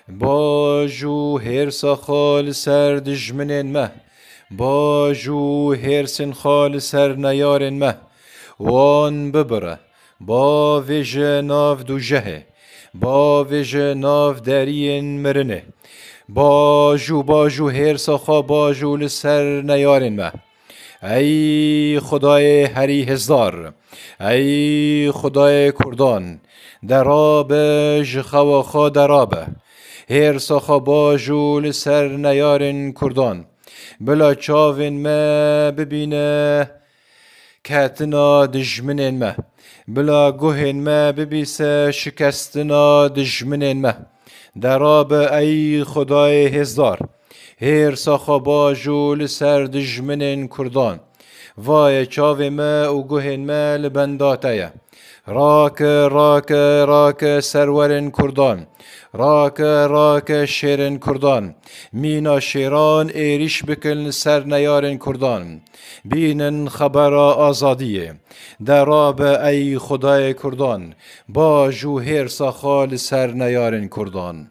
باجو هرسا خال سر دجمنین مه باجو هرسن خال سر نیارن مه وان ببره با ویژ ناف دو جهه با ویژ ناف درین مرنه باجو هرسا خا باجو لسر نیارن مه ای خدای هری هزار ای خدای کردان دراب جخواخا درابه هر ساخا باجو لسر نیارن کردان بلا چاوین ما ببینه کتنا دجمنین ما بلا گوهن ما ببیسه شکستنا دجمنین ما دراب ای خدای هزار هر ساخا باجو لسر دجمنین کردان وای چاوی ما و گوهن ما لبنداتایا راک راک راک سرورن کردان راک راک شیرن کردان مینا شیران ایریش بکن سر نیارن کردان بینن خبر آزادیه دراب ای خدای کردان با جوهر ساخال سر نیارن کردان